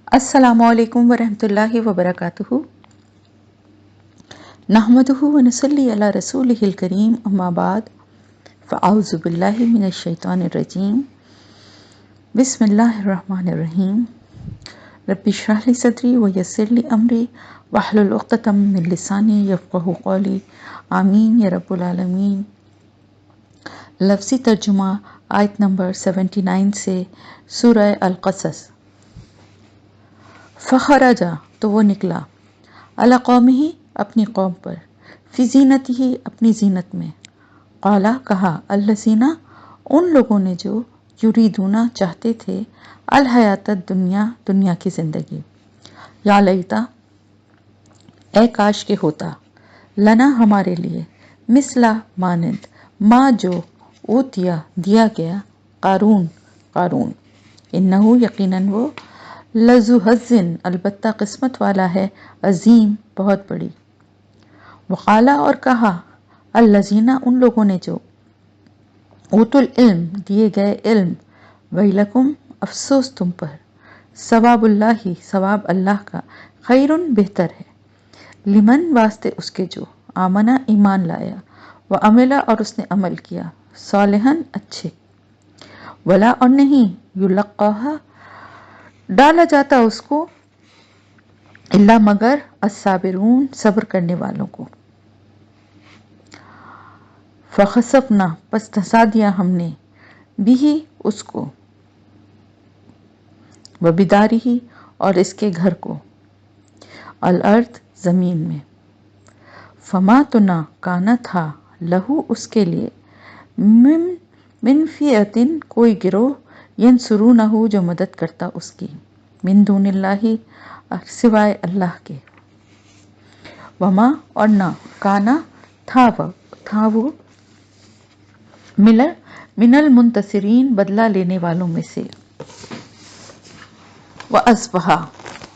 السلام علیکم ورحمۃ اللہ وبرکاتہ۔ نحمدہ ونصلی علی رسولہ الکریم، اما بعد، فاعوذ باللہ من الشیطان الرجیم، بسم اللہ الرحمن الرحیم۔ رب اشرح لی صدری ویسر لی امری واحلل عقدۃ من لسانی یفقہوا قولی، آمین یا رب العالمین۔ لفظی ترجمہ آیت نمبر 79 سے سورہ القصص۔ فخرجا، تو وہ نکلا، علی قومہ، اپنی قوم پر، فی زینتہ، اپنی زینت میں، قالا، کہا، الذین، ان لوگوں نے جو، یریدون، چاہتے تھے، الحیات الدنیا، دنیا کی زندگی، یا لیتا، اے کاش کے ہوتا، لنا، ہمارے لیے، مثلا، مانند، ما، جو، اوتیا، دیا گیا، قارون، قارون، انہو، یقیناً وہ، لذو حظ، البتہ قسمت والا ہے، عظیم، بہت بڑی۔ وقالا، اور کہا، الذین، ان لوگوں نے جو، اوتوا العلم، دیے گئے علم، ویلکم، افسوس تم پر، ثواب اللہ، ثواب اللہ کا، خیرن، بہتر ہے، لمن، واسطے اس کے جو، آمنا، ایمان لایا، وعملا، اور اس نے عمل کیا، صالحاً، اچھے، ولا، اور نہیں، یلقاها، ڈالا جاتا اس کو، الا، مگر، الصابرون، صبر کرنے والوں کو۔ فخسفنا، پس دھسا دیا ہم نے، بھی، اس کو، وبدارہ، اور اس کے گھر کو، الارض، زمین میں، فما، تو نہ، کانا، تھا، لہو، اس کے لیے، من فئۃ، کوئی گروہ، ینصرونہ، جو مدد کرتا اس کی، من دون اللہ، سوائے اللہ کے، وما، اور نہ، کانا، تھا وہ، من المنتصرین، بدلہ لینے والوں میں سے، وَأَصْبَحَ،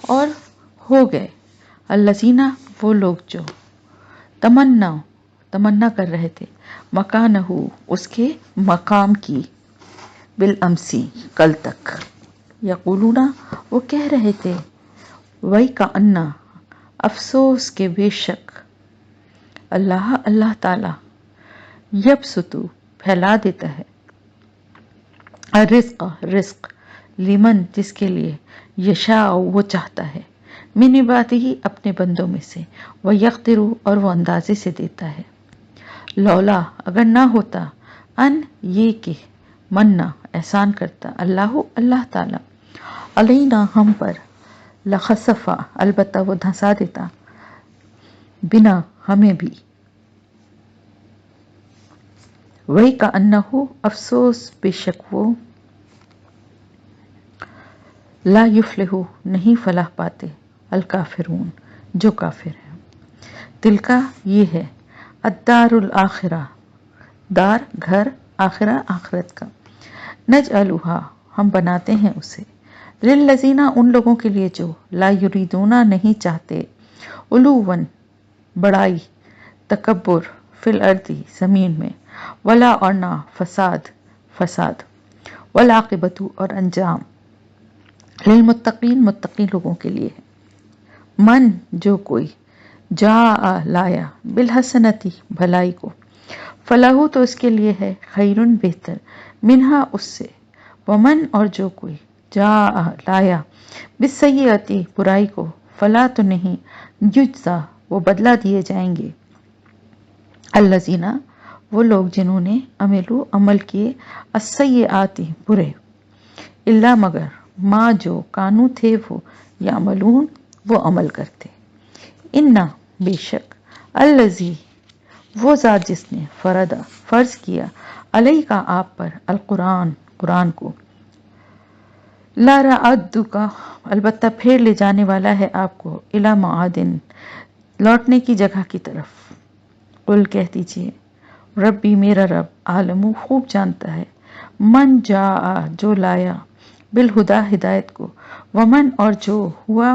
اور ہو گئے، الذین، وہ لوگ جو، تمنا کر رہے تھے، مکانہ، اس کے مقام کی، بالامسی، کل تک، یقولون، وہ کہہ رہے تھے، وَیْکَأَنَّ، افسوس کہ بے شک، اللہ تعالی، یبسط، پھیلا دیتا ہے، الرزق، رزق، لمن، جس کے لیے، یشاء، وہ چاہتا ہے، من عبادہ، اپنے بندوں میں سے، ویقدر، اور وہ اندازے سے دیتا ہے، لولا، اگر نہ ہوتا، ان، یہ کہ، مننا، احسان کرتا، اللہ تعالی، علینا، ہم پر، لخسف، البتہ وہ دھنسا دیتا، بنا، ہمیں بھی، وَیْکَأَنَّہُ، افسوس، بے شک وہ، لا یفلح، نہیں فلاح پاتے، الکافرون، جو کافر ہیں، تلکا، یہ ہے، الدار الآخرہ، دار، گھر، آخرہ، آخرت کا، نجعلھا، ہم بناتے ہیں اسے، للذین، ان لوگوں کے لیے جو، لا یریدون، نہیں چاہتے، علوا، بڑائی، تکبر، فی الارض، زمین میں، ولا، اور نہ، فساد، والعاقبۃ، اور انجام، للمتقین، متقی لوگوں کے لیے ہے، من، جو کوئی، جاء، لایا، بالحسنۃ، بھلائی کو، فلہ، تو اس کے لیے ہے، خیرن، بہتر، منہا، اس سے، ومن، اور جو کوئی، جاء، لایا، بالسیئۃ، برائی کو، فلا، تو نہیں، یجزا، وہ بدلہ دیے جائیں گے، الذین، وہ لوگ جنہوں نے، عمل کیے، السیئات، برے، الا، مگر، ما، جو، کانو، تھے وہ، یعملون، وہ عمل کرتے، انا، بے شک، الذی، وہ ذات جس نے، فرض کیا، علیہ کا، آپ پر، قرآن کو، لا رادک، البتہ پھیر لے جانے والا ہے آپ کو، الی معاد، لوٹنے کی جگہ کی طرف، قل، کہہ دیجئے، ربی، میرا رب، عالم، خوب جانتا ہے، من، جاء، جو لایا، بالہدا، ہدایت کو، ومن، اور جو، ہوا،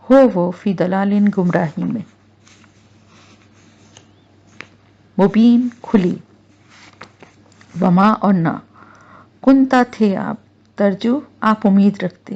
ہو وہ، فی ضلال، گمراہی میں، مبین، کھلی، وما، اور نہ، کنتا، تھے آپ، ترجو، آپ امید رکھتے،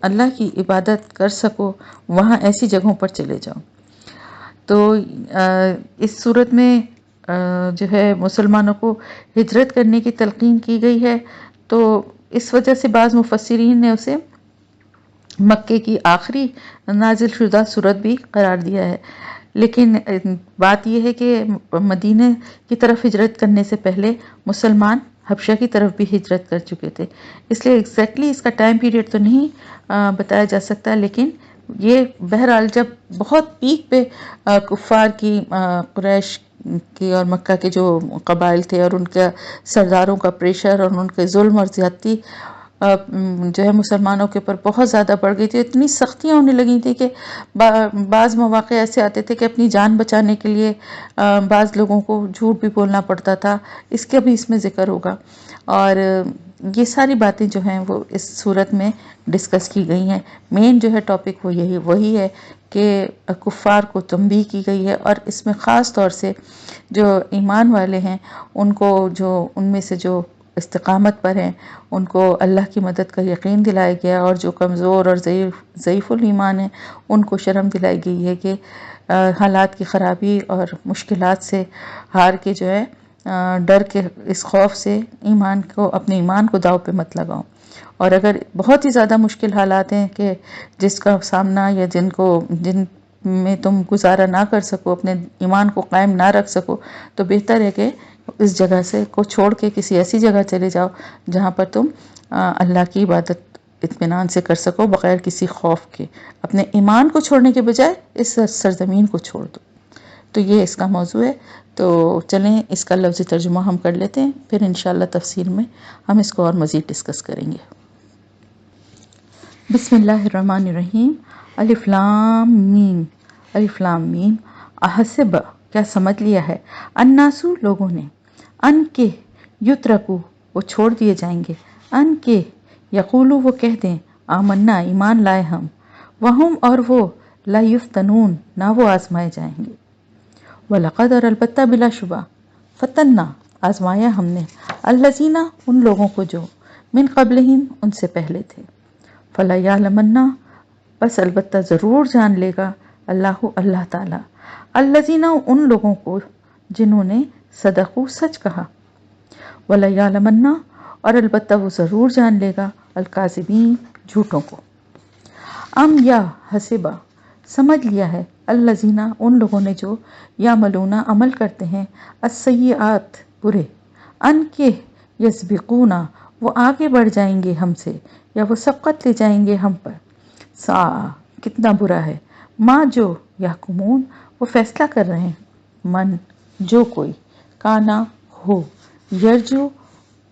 اللہ کی عبادت کر سکو وہاں ایسی جگہوں پر چلے جاؤ۔ تو اس صورت میں جو ہے مسلمانوں کو ہجرت کرنے کی تلقین کی گئی ہے، تو اس وجہ سے بعض مفسرین نے اسے مکے کی آخری نازل شدہ صورت بھی قرار دیا ہے۔ لیکن بات یہ ہے کہ مدینہ کی طرف ہجرت کرنے سے پہلے مسلمان حبشہ کی طرف بھی ہجرت کر چکے تھے، اس لیے ایگزیکٹلی اس کا ٹائم پیریڈ تو نہیں بتایا جا سکتا، لیکن یہ بہرحال جب بہت پیک پہ کفار کی قریش کی اور مکہ کے جو قبائل تھے اور ان کے سرداروں کا پریشر اور ان کے ظلم اور زیادتی جو ہے مسلمانوں کے اوپر بہت زیادہ بڑھ گئی تھی، اتنی سختیاں ہونے لگی تھی کہ بعض مواقع ایسے آتے تھے کہ اپنی جان بچانے کے لیے بعض لوگوں کو جھوٹ بھی بولنا پڑتا تھا، اس کا بھی اس میں ذکر ہوگا۔ اور یہ ساری باتیں جو ہیں وہ اس صورت میں ڈسکس کی گئی ہیں۔ مین جو ہے ٹاپک وہ وہی ہے کہ کفار کو تنبیہ کی گئی ہے، اور اس میں خاص طور سے جو ایمان والے ہیں ان کو، جو ان میں سے جو استقامت پر ہیں ان کو اللہ کی مدد کا یقین دلایا گیا، اور جو کمزور اور ضعیف الایمان ہیں ان کو شرم دلائی گئی ہے کہ حالات کی خرابی اور مشکلات سے ہار کے جو ہے ڈر کے اس خوف سے اپنے ایمان کو داؤ پہ مت لگاؤ، اور اگر بہت ہی زیادہ مشکل حالات ہیں کہ جس کا سامنا یا جن میں تم گزارا نہ کر سکو، اپنے ایمان کو قائم نہ رکھ سکو، تو بہتر ہے کہ اس جگہ کو چھوڑ کے کسی ایسی جگہ چلے جاؤ جہاں پر تم اللہ کی عبادت اطمینان سے کر سکو بغیر کسی خوف کے۔ اپنے ایمان کو چھوڑنے کے بجائے اس سرزمین کو چھوڑ دو۔ تو یہ اس کا موضوع ہے، تو چلیں اس کا لفظی ترجمہ ہم کر لیتے ہیں، پھر انشاءاللہ تفصیل میں ہم اس کو اور مزید ڈسکس کریں گے۔ بسم اللہ الرحمن الرحیم۔ الف لام میم، الف لام میم۔ احسب کیا سمجھ لیا ہے، الناسو لوگوں نے، ان کے یترکو وہ چھوڑ دیے جائیں گے، ان کے یقولو وہ کہہ دیں، آمنا ایمان لائے ہم، وہم اور وہ لا یفتنون نہ وہ آزمائے جائیں گے، وَلَقَدْ اور البتہ بلا شبہ، فتنہ آزمایا ہم نے، الذین ان لوگوں کو جو من قبلہم ان سے پہلے تھے، فلا یعلمن بس البتہ ضرور جان لے گا اللہ تعالیٰ، الذین ان لوگوں کو جنہوں نے صدقوا سچ کہا، ولا یعلمن اور البتہ وہ ضرور جان لے گا الکاذبین جھوٹوں کو۔ ام یا حسبہ سمجھ لیا ہے، الذین ان لوگوں نے جو یعملون عمل کرتے ہیں، السیئات برے، ان کے یسبقونا وہ آگے بڑھ جائیں گے ہم سے، یا وہ سبقت لے جائیں گے ہم پر، سا کتنا برا ہے، ما جو یحکمون وہ فیصلہ کر رہے ہیں، من جو کوئی، کانا ہو، یرجو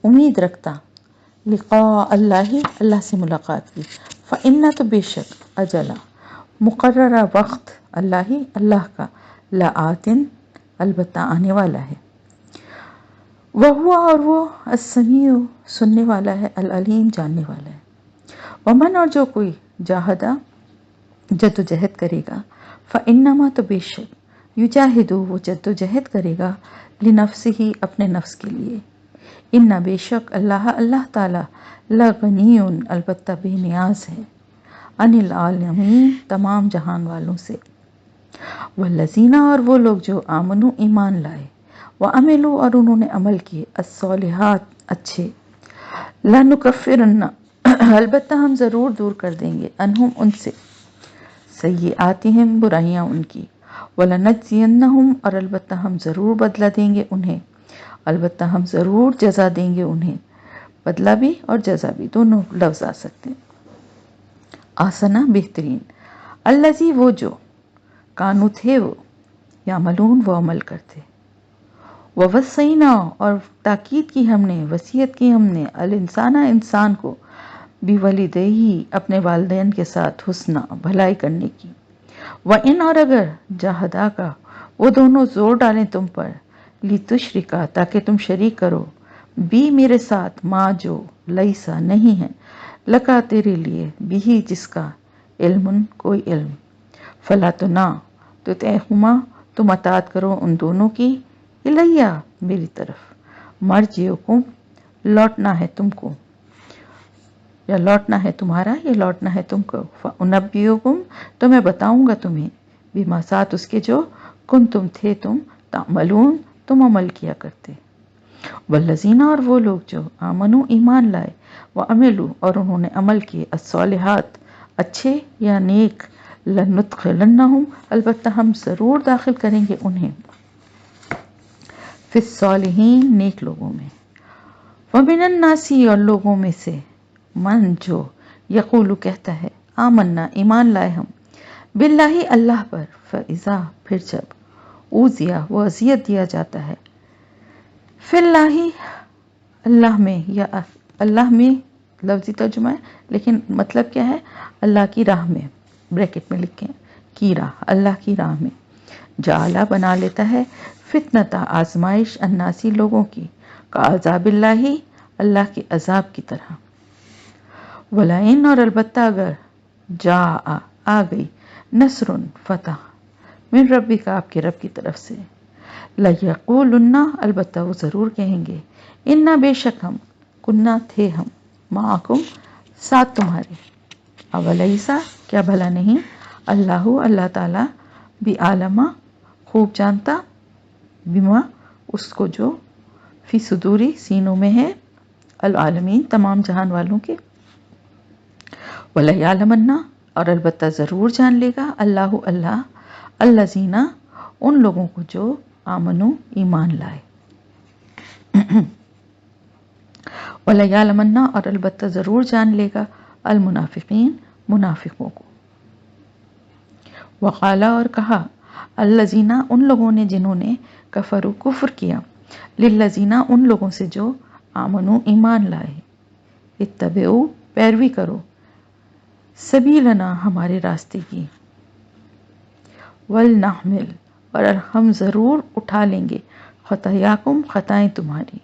امید رکھتا، لقاء اللہ سے ملاقات کی، فإن تو بے شک، اجلا مقررہ وقت، اللہ کا، لآتن البتہ آنے والا ہے، وہوا اور وہ السمیع سننے والا ہے، العلیم جاننے والا ہے، ومن اور جو کوئی جاہدہ جدوجہد کرے گا، فإنما تو بے شک، یجاہد وہ جدوجہد کرے گا، لنفسہ اپنے نفس کے لیے، ان بے شک اللہ تعالی لغنی البتہ بے نیاز ہے، عن العالمین تمام جہان والوں سے، والذین اور وہ لوگ جو آمنوا ایمان لائے، وعملوا اور انہوں نے عمل کیے، الصالحات اچھے، لنکفرن البتہ ہم ضرور دور کر دیں گے، انہم ان سے، سیئاتہم برائیاں ان کی، ولنجزینہم اور البتہ ہم ضرور بدلہ دیں گے انہیں، البتہ ہم ضرور جزا دیں گے انہیں، بدلہ بھی اور جزا بھی دونوں لفظ آ سکتے ہیں، آسنا بہترین، الذی وہ جو، کانو تھے وہ، یعملون وہ عمل کرتے، ووصینا اور تاکید کی ہم نے، وصیت کی ہم نے، الانسان انسان کو، بوالدیہ اپنے والدین کے ساتھ، حسنا بھلائی کرنے کی، وَإِنْ اور اگر جاہداکا کا وہ دونوں زور ڈالیں تم پر، لِتُشْرِکَا تاکہ تم شریک کرو، بھی میرے ساتھ، ما جو لیسا نہیں ہے، لکا تیرے لیے، بھی جس کا، علم کوئی علم، فلا تو نہ تطعہما تم اطاعت کرو ان دونوں کی، الیہ میری طرف، مرجعکم لوٹنا ہے تم کو، یا لوٹنا ہے تمہارا یا لوٹنا ہے تم کو، فَأُنَبِّئُكُم تو میں بتاؤں گا تمہیں، بما ساتھ اس کے جو تم تھے تم تعملون تم عمل کیا کرتے، والذین اور وہ لوگ جو آمنو ایمان لائے، وعملوا اور انہوں نے عمل کیے، الصالحات اچھے یا نیک، لندخلنہم البتہ ہم ضرور داخل کریں گے انہیں، فی الصالحین نیک لوگوں میں، ومن الناس اور لوگوں میں سے، من جو یقول کہتا ہے، آمنا ایمان لائے ہم، باللہ اللہ پر، فاذا پھر جب اوذیہ وہ اذیت دیا جاتا ہے، فی اللہ اللہ میں، یا اللہ میں لفظی ترجمہ ہے لیکن مطلب کیا ہے، اللہ کی راہ میں، بریکٹ میں لکھیں کی راہ، اللہ کی راہ میں، جعلہ بنا لیتا ہے فتنۃ آزمائش الناسی لوگوں کی، کعذاب اللہ اللہ کے عذاب کی طرح، ولئن اور البتہ اگر جاء آ گئی نصر فتح من ربک آپ کے رب کی طرف سے، لَيَقُولُنَّ البتہ وہ ضرور کہیں گے، اِنَّا بے شک ہم، کنّا تھے ہم، معکم ساتھ تمہارے، اولیسا کیا بھلا نہیں، اللہ اللہ تعالیٰ بعالم خوب جانتا، بما اس کو جو فی صدوری سینوں میں ہے، العالمین تمام جہان والوں کے، وَلَيَعْلَمَنَّ اور البتہ ضرور جان لے گا اللہ اللہ الذین ان لوگوں کو جو آمنو ایمان لائے، وَلَيَعْلَمَنَّ اور البتہ ضرور جان لے گا المنافقین منافقوں کو، وقالا اور کہا الذین ان لوگوں نے جنہوں نے کفروا کفر کیا، للذین ان لوگوں سے جو آمنو ایمان لائے، اتبعوا پیروی کرو، سبیلنا ہمارے راستے کی، ولنحمل اور ہم ضرور اٹھا لیں گے، خطایاکم خطائیں تمہاری،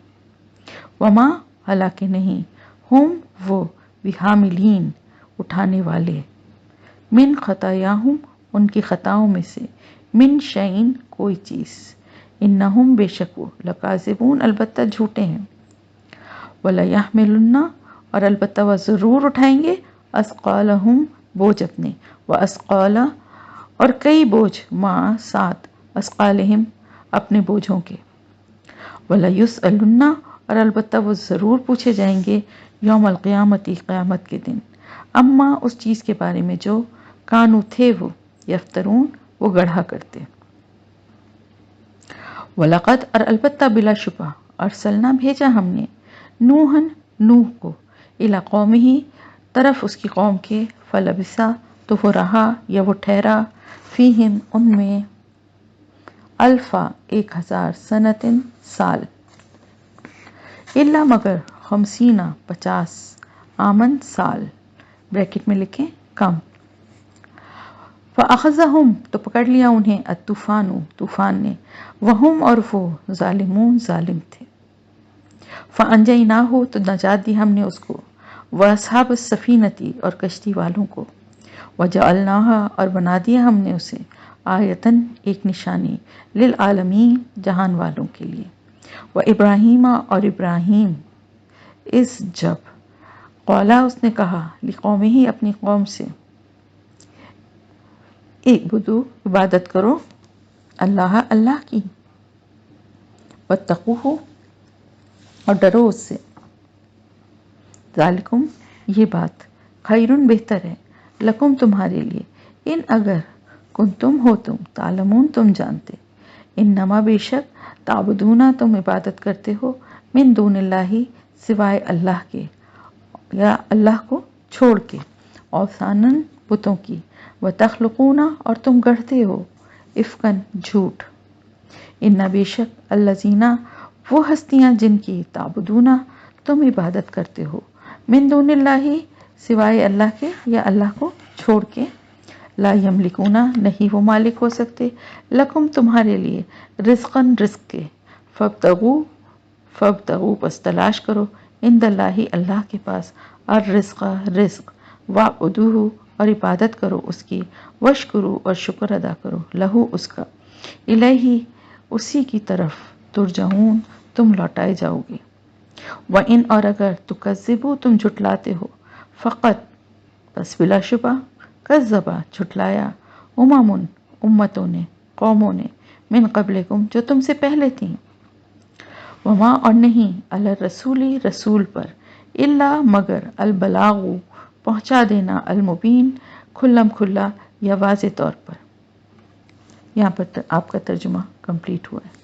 وما حالانکہ نہیں، ہم وہ بحاملین اٹھانے والے، من خطایاہم ان کی خطاؤں میں سے، من شیئن کوئی چیز، انہم بے شک وہ، لکاذبون البتہ جھوٹے ہیں، وَلَيَحْمِلُنَّ اور البتہ وہ ضرور اٹھائیں گے، اثقالہم بوجھ اپنے، وَأَثْقَالَ اور کئی بوجھ، مع ساتھ، اثقالہم اپنے بوجھوں کے، وَلَيُسْأَلُنَّ اور البتہ وہ ضرور پوچھے جائیں گے یوم القیامتی قیامت کے دن، اما اس چیز کے بارے میں جو کانو تھے وہ، یفترون وہ گڑھا کرتے، وَلَقَدْ اور البتہ بلا شبہ، ارسلنا بھیجا ہم نے، نوحًا نوح کو، الی قومہ طرف اس کی قوم کے، فلبثا تو وہ رہا یا وہ ٹھہرا، فیہم ان میں، الفا 1000 سنتن سال، الا مگر 50 آمن سال، بریکٹ میں لکھیں کم، فَأَخَذَهُمْ تو پکڑ لیا انہیں، الطوفان طوفان نے، وہم اور وہ ظالمون ظالم تھے، فَأَنجَيْنَاهُ تو نجات دی ہم نے اس کو، وَأَصْحَابَ السَّفِینَةِ اور کشتی والوں کو، وَجَعَلْنَاهَا اور بنا دیا ہم نے اسے، آیتاً ایک نشانی، للعالمین جہان والوں کے لیے، وَإِبْرَاهِيمَ اور ابراہیم، اس جب، قولا اس نے کہا، لقومہ اپنی قوم سے، اعبدوا عبادت کرو، اللہ اللہ کی، واتقوہ اور ڈرو اس سے، ذالکم یہ بات، خیرن بہتر ہے، لکم تمہارے لیے، ان اگر کنتم ہو تم، تعلمون تم جانتے، انما بے شک، تعبدون تم عبادت کرتے ہو، من دون اللہ سوائے اللہ کے، یا اللہ کو چھوڑ کے، اوثانن بتوں کی، وتخلقون اور تم گڑھتے ہو، افکن جھوٹ، ان بے شک الذین وہ ہستیاں جن کی، تعبدون تم عبادت کرتے ہو، من دون اللہ سوائے اللہ کے یا اللہ کو چھوڑ کے، لا یملکون نہیں وہ مالک ہو سکتے، لکم تمہارے لیے، رزقاً رزق کے، فابتغوا پس تلاش کرو، عند اللہ اللہ کے پاس، الرزق رزق، وعبدوہ اور عبادت کرو اس کی، وشکرو اور شکر ادا کرو، لہو اس کا، الیہ اسی کی طرف، ترجعون تم لوٹائے جاؤ گے، وَإِنْ اور اگر تکذبوا تم جھٹلاتے ہو، فقط بس بلا شبہ، کذبہ جھٹلایا، اممن امتوں نے، قوموں نے، من قبلکم جو تم سے پہلے تھیں، وما اور نہیں، علی الرسولی رسول پر، الا مگر، البلاغ پہنچا دینا، المبین کھلم کھلا یا واضح طور پر۔ یہاں پر آپ کا ترجمہ کمپلیٹ ہوا ہے۔